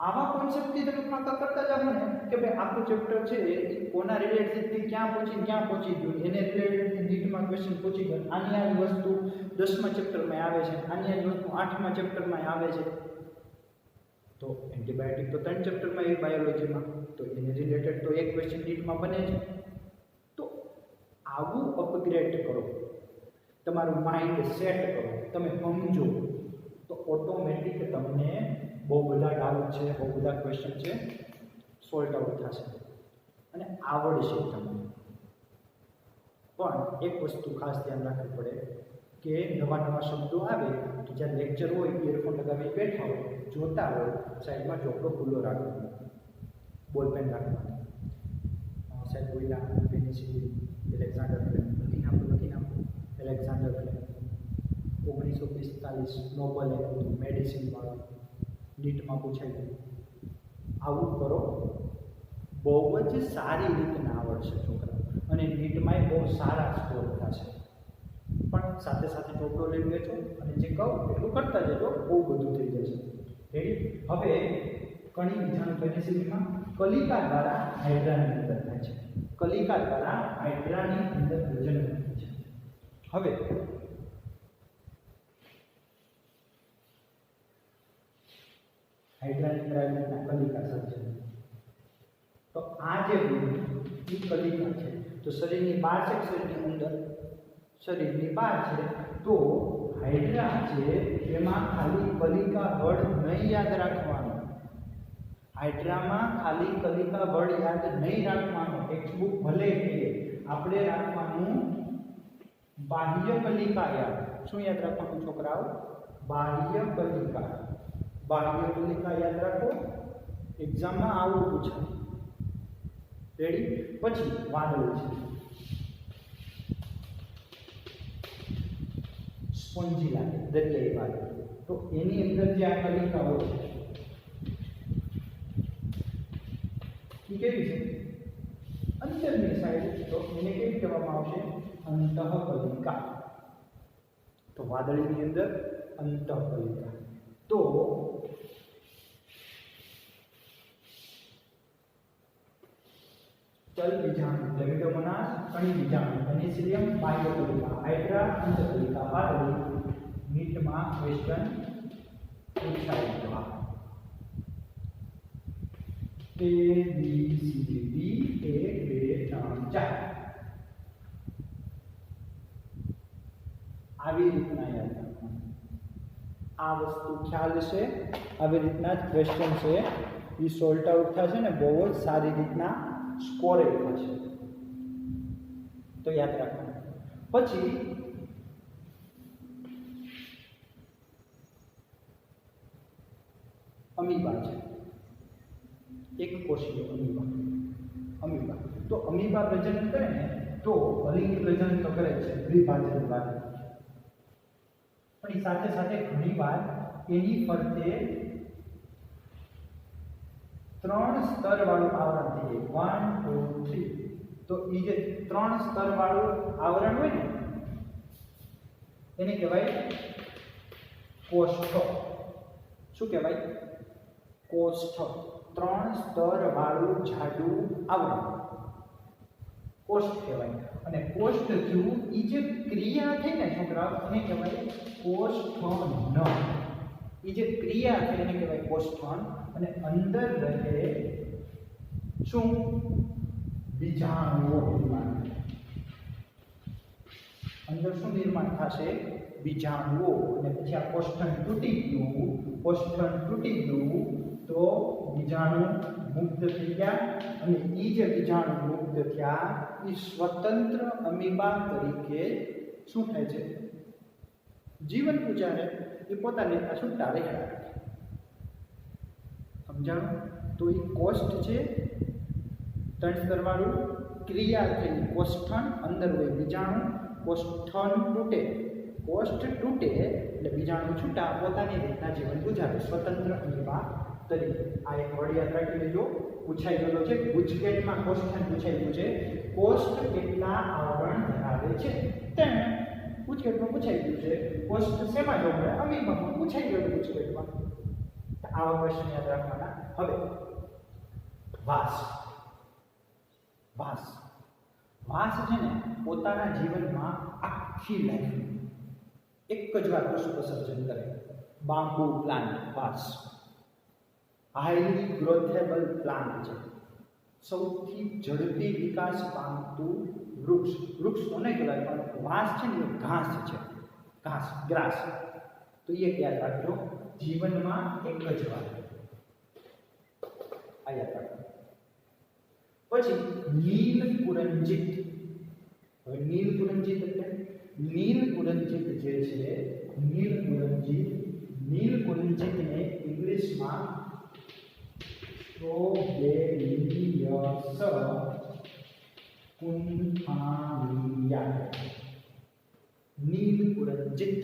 આવા કોન્સેપ્ટથી તમે પાકા કરતા જાઓ ને કે ભાઈ આખું ચેપ્ટર છે એ કોના રિલેટેડથી ક્યાં પહોંચી ગયું, એને રિલેટેડ નીટમાં ક્વેશ્ચન પૂછી ગયો, આની આ વસ્તુ 10મા ચેપ્ટરમાં આવે છે, આની આ વસ્તુ 8મા ચેપ્ટરમાં આવે છે. તો એન્ટીબાયોટિક તો 3 ચેપ્ટરમાં એ બાયોલોજીમાં, તો એને રિલેટેડ તો એક ક્વેશ્ચન નીટમાં બને છે. તો આવું અપગ્રેડ કરો, તમારું માઇન્ડ સેટ કરો, તમે સમજો તો ઓટોમેટિક તમને બહુ બધા ડાઉટ છે, બહુ બધા ક્વેશ્ચન છે સોલ્વ આઉટ થશે અને આવડશે તમને. પણ એક વસ્તુ ખાસ ધ્યાન રાખવી પડે કે નવા શબ્દો આવે તો જ્યારે લેક્ચર હોય ઇયરફોન લગાવી બેઠા હોય, જોતા હોય, સાઈડમાં ચોપડો ખુલ્લો રાખવાનો, બોલપેન રાખવાનો. સાહેબ બોલ્યા પેનિસિલિન, એલેક્ઝાન્ડર ફ્લેમ, લખી નાખો એલેક્ઝાન્ડર ફ્લેમ 1945 નોબલ હતું મેડિસિન વાળું, નીટમાં પૂછાઈ ગયું. આવું કરો, બહુ જ સારી રીતના આવડશે છોકરા અને નીટમાં બહુ સારા સ્કોર થશે. પણ સાથે સાથે ચોપડો લઈ બેઠો અને જે કહું એટલું કરતા જજો, બહુ બધું થઈ જશે. રેડી? હવે કણી બીજાણુ પેનિસિલિનમાં કલિકા દ્વારા હાઇડ્રાની અંદર થાય છે. કલિકા દ્વારા હાઇડ્રાની અંદર પ્રજનન થાય છે. હવે હાઇડ્રાની અંદર કલિકા સર્જન. તો આ જે એ કલિકા છે તો શરીરની બહાર છે, શરીરની અંદર, શરીરની બહાર છે. તો હાઇડ્રા છે એમાં ખાલી કલિકા બળ નહીં યાદ રાખવાનું, હાઇડ્રામાં ખાલી કલિકા બળ યાદ નહીં રાખવાનું. ટેક્સ્ટબુક ભલે કે આપણે રાખવાનું બાહ્ય કલિકા યાદ. શું યાદ રાખવાનું છોકરાઓ? બાહ્ય કલિકા. બાહ્ય કલિકા યાદ રાખો, એક્ઝામમાં આવું પૂછાય. રેડી? પછી વાદળી છે, સ્પોન્જી લાગે, દરિયાઈ વાદળી. તો એની અંદર જે આ કલિકાઓ છે એ કેવી છે? અંદરની સાઈડ. તો એને કેવી કહેવામાં આવશે? અંતઃકલિકા. તો વાદળીની અંદર અંતઃકલિકા. તો ચલ બીજાણુ, લેમિડોમોનાસ, કણી બીજાણુ, પેનિસિલિયમ, બાયોકલિકા, હાઇડ્રા, અંતઃકલિકા, વાદળી. નીટમાં ક્વેશ્ચન પૂછાય જવા A B C D 1 2 3 4 આવી રીતના યાદ રાખવાનું. આ વસ્તુ ખ્યાલ છે, આવી રીતના જ ક્વેશ્ચન છે એ સોલ્ટ આઉટ થશે ને બહુ જ સારી રીતના સ્કોરે થશે. તો યાદ રાખવાનું. પછી અમીબા છે, એક કોષીય અમીબા. તો અમીબા પ્રજનન કરે ને તો અલિંગ પ્રજનન તો કરે છે દ્વિભાજન દ્વારા, પણ સાથે સાથે ઘણીવાર એની ફરતે 3 સ્તર વાળું આવરણ થઈ જાય. 1 2 3. તો એ જે 3 સ્તર વાળું આવરણ હોય ને એને કહેવાય કોષ્ઠ. શું કહેવાય? કોષ્ઠ. 3 સ્તર વાળું જાડું આવરણ કોષ્ઠ કહેવાય. અને કોષ્ઠ થયું એ જે ક્રિયા થઈ ને છોકરા એને કહેવાય કોષ્ઠન. એ જે ક્રિયા છે એને કહેવાય કોષ્ઠન. અને અંદર રહે શું? બીજાણુઓ નિર્માણ. અંદર શું નિર્માણ થશે? બીજાણુઓ. અને પછી આ કોષ્ઠન તૂટી ગયું તો બીજાણુ મુક્ત થઈ ગયા. અને એ જે બીજાણુ મુક્ત થયા એ સ્વતંત્ર અમીબા તરીકે શું થાય છે? જીવન ગુજારે. એ પોતાની રીતના છૂટા રહ્યા. સમજાણું? તો એ કોષ્ઠ છે 3 સ્તર વાળું. ક્રિયા થઈ કોષ્ઠન, અંદર હોય બીજાણુ, કોષ્ઠન તૂટે, કોષ્ઠ તૂટે એટલે બીજાણુ છૂટા, પોતાની રીતના જીવન ગુજારે સ્વતંત્ર અમીબા તરીકે. આ એક વર્ડ યાદ રાખી લેજો, પૂછાઈ ગયેલો છે ગુજકેટમાં. કોષ્ઠન પૂછાઈ ગયું છે, કોષ્ઠ કેટલા આવરણ ધરાવે છે? 3. ગુજકેટમાં પૂછાઈ ગયું છે. કોષ્ઠ શેમાં જોવા મળે? અમીબામાં પૂછાઈ ગયું ગુજકેટમાં. આવા ક્વેશ્ચન યાદ રાખવાના. હવે વાસ વાસ વાસ છે ને પોતાના જીવનમાં આખી લાઈફ એક જ વાર પુષ્પ સર્જન કરે. બાંબુ પ્લાન્ટ વાસ હાઈલી ગ્રોથેબલ પ્લાન્ટ છે, સૌથી ઝડપી વિકાસ પામતું વૃક્ષ. વૃક્ષ તો નહીં કહેવાય પણ વાસ છે ને એ ઘાસ છે, ઘાસ ગ્રાસ. તો એ યાદ રાખજો, જીવનમાં એક જ વાર આ યાદ રાખજો. પછી નીલ કુરંજિત. હવે નીલ કુરંજિત એટલે નીલ કુરંજિત જે છે નીલ કુરંજિતને ઇંગ્લિશમાં સ્ટ્રોબેલિયસ કુંથાનિયા. નીલ કુરંજિત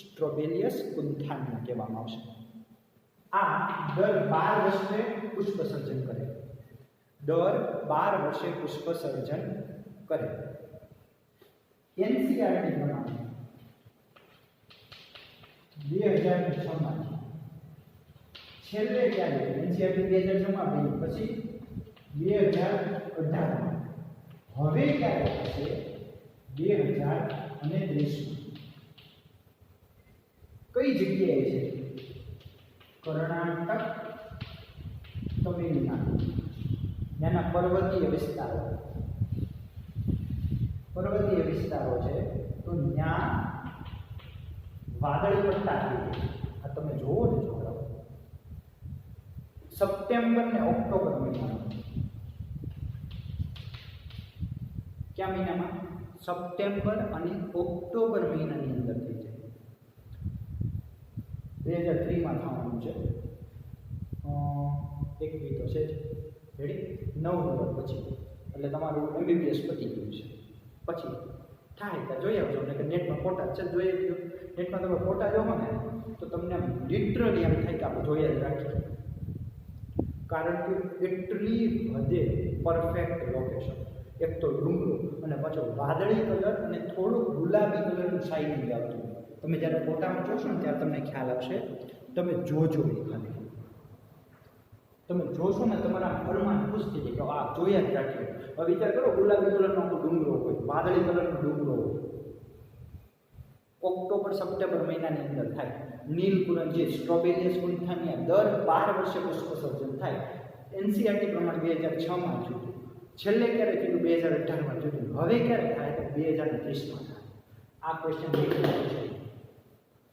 સ્ટ્રોબેલિયસ કુંથાનિયા કહેવામાં આવશે. આ દર 12 વર્ષે પુષ્પ સર્જન કરે. દર 12 વર્ષે પુષ્પ સર્જન કરે. એનસીઆરટી પ્રમાણે 2006 માં છેલ્લે ક્યારે એનસીઆરટી 2006 માં બની, પછી 2018 માં, હવે ક્યારે થશે 2030 કઈ જગ્યાએ છે? કર્ણાટક, તમિલનાડુ, ત્યાંના પર્વતીય વિસ્તારો છે. તો ત્યાં વાદળી પટ્ટા છે. આ તમે જોવો ને છોકરાઓ, સપ્ટેમ્બર ને ઓક્ટોબર મહિનામાં. કયા મહિનામાં? સપ્ટેમ્બર અને ઓક્ટોબર મહિનાની અંદર થઈ જાય. 2003 માં થવાનું છે. એક વીક તો છે જ. રેડી? 9 નવેમ્બર પછી એટલે તમારું MBBS પતી ગયું છે. પછી થાય ત્યાં જોઈ આવજો ને કે નેટમાં ફોટા છે, જોઈ આવજો. નેટમાં તમે ફોટા જોવો ને તો તમને લિટરલી એમ થાય કે આપણે જોઈએ જ રાખીએ, કારણ કે એટલી હદે પરફેક્ટ લોકેશન. એક તો ડુંગરો અને પાછો વાદળી કલર અને થોડુંક ગુલાબી કલરનું શાઇનિંગ આવતું. તમે જ્યારે ફોટામાં જોશો ને ત્યારે તમને ખ્યાલ આવશે. તમે જોજો એ ખાલી, તમે જોશો ને તમારા મનમાં ખુશ થઈ જાય કે આ જોયા જ રાખીએ. હવે વિચાર કરો, ગુલાબી કલરનો આખો ડુંગરો હોય, વાદળી કલરનો ડુંગરો હોય, ઓક્ટોબર સપ્ટેમ્બર મહિનાની અંદર થાય. નીલ કુરંજિત સ્ટ્રોબેલિયસ કુંથાનિયા દર 12 વર્ષે પુષ્પ સર્જન થાય. એનસીઆરટી પ્રમાણે 2006 માં થયું. છેલ્લે ક્યારે થયું? 2018 માં થયું. હવે ક્યારે થાય? તો 2030 માં થાય. આ ક્વેશ્ચન છે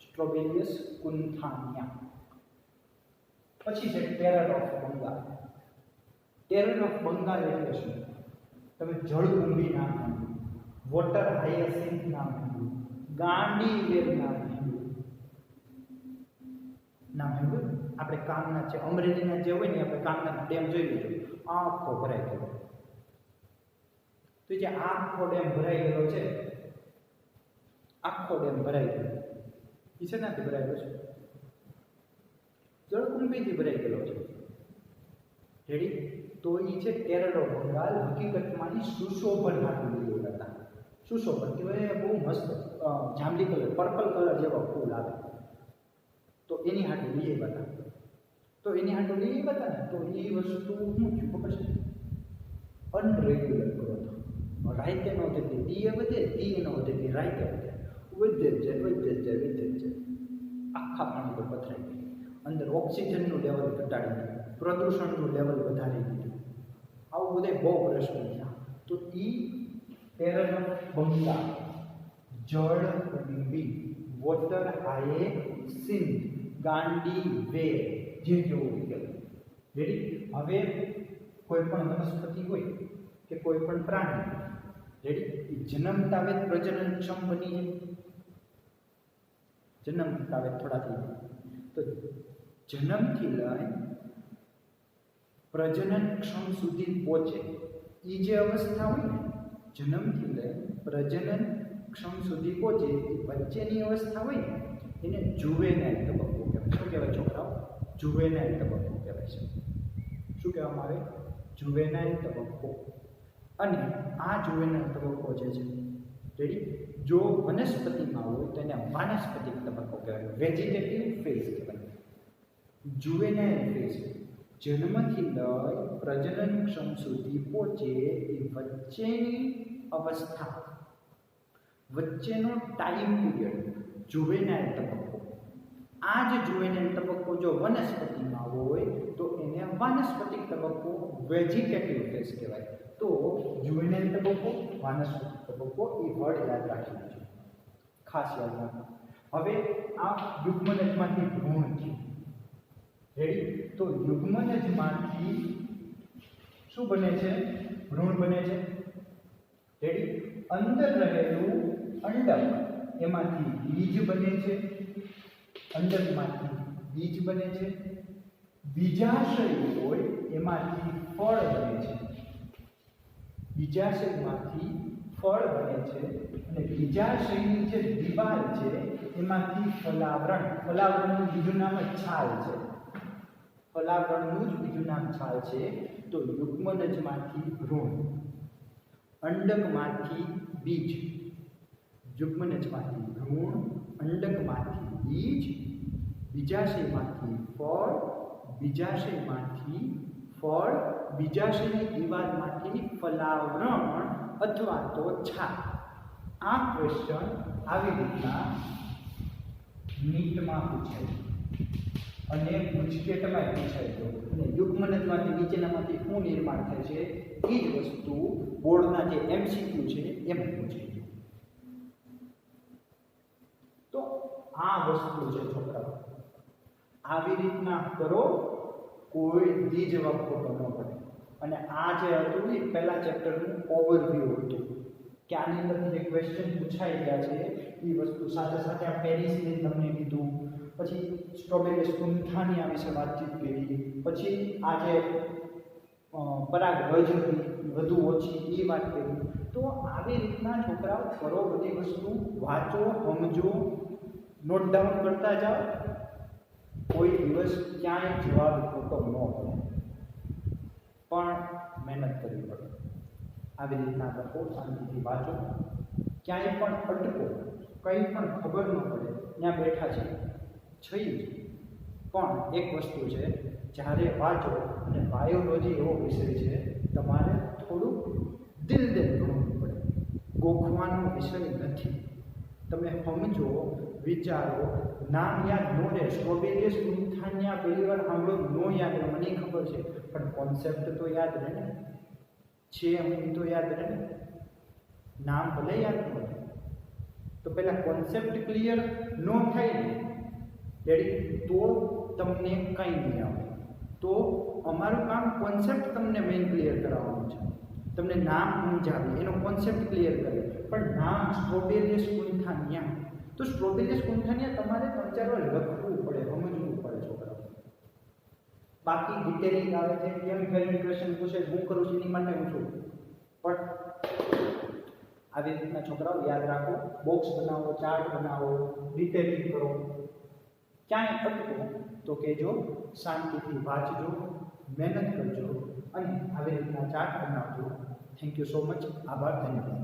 સ્ટ્રોબેલિયસ કુંથાનિયા. પછી છે terror of Bengal. Terror of Bengal એટલે શું? તમે જળકુંભી નામ સાંભળ્યું, વોટર હાયસિન્થ નામ સાંભળ્યું, ગાંડી વેલ નામ સાંભળ્યું. આપણે કામના છે, અમરેલીના જે હોય ને, આપણે કામના ડેમ જોઈ લીધો, આખો ભરાઈ ગયો. તો જે આખો ડેમ ભરાઈ ગયેલો છે, આખો ડેમ ભરાઈ ગયો, એ છે નાથી ભરાયેલો છે? જળકુંભીથી ભરાઈ ગયેલો છે. રેડી? તો એ છે ટેરર ઓફ બંગાળ. હકીકતમાં એ સુશોભન હાટું લીધું હતા. સુશોભન કહેવાય, બહુ મસ્ત જાંબલી કલર, પર્પલ કલર જેવા ફૂલ આવે, તો એની હાટું લઈએ હતા. તો એની હાટું લઈએ હતા ને, તો એ વસ્તુ શું થયું ખબર છે? Unregular growth. રાઈતે ન થતી, દીએ વધે, દીએ ન વધતી, રાઈતે વધે જ જાય. આખા પાણી પર પથરાઈ ગઈ. અંદર ઓક્સિજનનું લેવલ ઘટાડી દીધું, પ્રદૂષણનું લેવલ વધારી દીધું. આવું બધે બહુ પ્રશ્નો થયા. તો એ terror of Bengal, જળકુંભી, water hyacinth, ગાંડી વેલ જે જેવું કહેવાય. રેડી? હવે કોઈ પણ વનસ્પતિ હોય કે કોઈ પણ પ્રાણી, રેડી, એ જન્મતા વેત પ્રજનનક્ષમ બની જાય. જન્મતા વેત થોડા થઈ જાય તો જન્મથી લઈ પ્રજનનક્ષમ સુધી પહોંચે એ જે અવસ્થા હોય ને, જન્મથી લઈ પ્રજનનક્ષમ સુધી પહોંચે એ વચ્ચેની અવસ્થા હોય ને, એને જુવેનાઇલ તબક્કો કહેવાય. શું કહેવાય છોકરાઓ? જુવેનાઇલ તબક્કો કહેવાય છે. શું કહેવામાં આવે? જુવેનાઇલ તબક્કો. અને આ જુવેનાઇલ તબક્કો જે છે, રેડી, જો વનસ્પતિમાં હોય તો એને વાનસ્પતિક તબક્કો કહેવાય, વેજીટેટિવ ફેઝ કહેવાય. જુવેનાઇલ ફેઝ જન્મથી લઈ પ્રજનનક્ષમ સુધી પહોંચે એ વચ્ચેની અવસ્થા, વચ્ચેનો ટાઈમ પીરિયડ જુવેનાઇલ તબક્કો. આ જ જુવેનાઇલ તબક્કો જો વનસ્પતિમાં હોય તો એને વાનસ્પતિક તબક્કો, વેજીટેટિવ ફેઝ કહેવાય. તો જુવેનાઇલ તબક્કો, વાનસ્પતિક તબક્કો એ વર્ડ યાદ રાખવું છે, ખાસ યાદ રાખવું. હવે આ યુગ્મનજમાંથી ભ્રૂણ થયું. રેડી? તો યુગ્મનજમાંથી શું બને છે? ભ્રૂણ બને છે. રેડી? અંદર રહેલું અંડક એમાંથી બીજ બને છે. અંડકમાંથી બીજ બને છે. બીજાશય હોય એમાંથી ફળ બને છે. બીજાશયમાંથી ફળ બને છે અને બીજાશયની જે દિવાલ છે એમાંથી ફલાવરણ, ફલાવરણનું બીજું નામ જ છાલ છે. ફલાવરણનું જ બીજું નામ છાલ છે. તો યુગ્મનજમાંથી ભ્રૂણ, અંડકમાંથી બીજ, યુગ્મનજમાંથી ભ્રૂણ, અંડકમાંથી બીજ, બીજાશયમાંથી ફળ, બીજાશયમાંથી ફળ, બીજાશયની દિવાલમાંથી ફલાવરણ અથવા તો છાલ. આ ક્વેશ્ચન આવી રીતના નીટમાં પૂછાય અને ગુજકેટમાં પૂછાય તો. અને યુગ્મનજમાંથી નીચેનામાંથી શું નિર્માણ થાય છે એ જ વસ્તુ બોર્ડના જે MCQ છે એમાં પૂછાય. તો આ વસ્તુ છે છોકરાઓ, આવી રીતના કરો, કોઈ દી જવાબ ખોટો ન પડે. અને આ જે હતું એ પહેલા ચેપ્ટરનું ઓવરવ્યૂ હતું કે આની અંદરથી જે ક્વેશ્ચન પૂછાઈ ગયા છે એ વસ્તુ સાથે સાથે આ પેરિસને તમને કીધું, પછી સ્ટ્રોબેરી સ્કુન્થાનિયા વિશે વાતચીત કરી, પછી આ જે પરાગ રજ વધુ ઓછી એ વાત કરી. તો આવી રીતના છોકરાઓ કરો, બધી વસ્તુ વાંચો, સમજો, નોટ ડાઉન કરતા જાઓ. કોઈ દિવસ ક્યાંય જવાબ ખોટો ન પડે, પણ મહેનત કરવી પડે. આવી રીતના લખો, શાંતિથી વાંચો, ક્યાંય પણ અટકો, કંઈ પણ ખબર ન પડે ત્યાં બેઠા છે છઈ. પણ એક વસ્તુ છે, જ્યારે વાંચો, અને બાયોલોજી એવો વિષય છે તમારે થોડુંક દિલ ભણવું પડે, ગોખવાનો વિષય નથી. તમે સમજો, વિચારો, નામ યાદ ન રહે, સ્ટ્રોબેરી સ્કુન્થાનિયા પહેલી વાર સાંભળો, નો યાદ રહે, મને ખબર છે, પણ કોન્સેપ્ટ તો યાદ રહે ને, છે હું તો યાદ રહે ને, નામ ભલે યાદ ન રહે. તો પહેલાં કોન્સેપ્ટ ક્લિયર ન થાય ને રેડી, તો તમને કંઈ નહીં આવે. તો અમારું કામ કોન્સેપ્ટ તમને મેઇન ક્લિયર કરાવવાનું છે. તમને નામ સમજાવી, એનો કોન્સેપ્ટ ક્લિયર કરે. પણ નામ સ્ટ્રોબેરી સ્કુન્થાનિયા, તો સ્ટ્રોબેરી સ્કુન્થાનિયા તમારે 3-4 વાર લખવું પડે, સમજવું પડે છોકરાઓ. બાકી ડિટેલિંગ આવે છે, કેમ ક્વેશ્ચન પૂછે, હું કરું છું એની માટે હું છું. પણ આવી રીતના છોકરાઓ યાદ રાખો, બોક્સ બનાવો, ચાર્ટ બનાવો, ડિટેલિંગ કરો. ક્યાંય અટકો તો કહેજો, શાંતિથી વાંચજો, મહેનત કરજો અને આવી રીતના ચાર્ટ બનાવજો. Thank you so much. આભાર, ધન્યવાદ.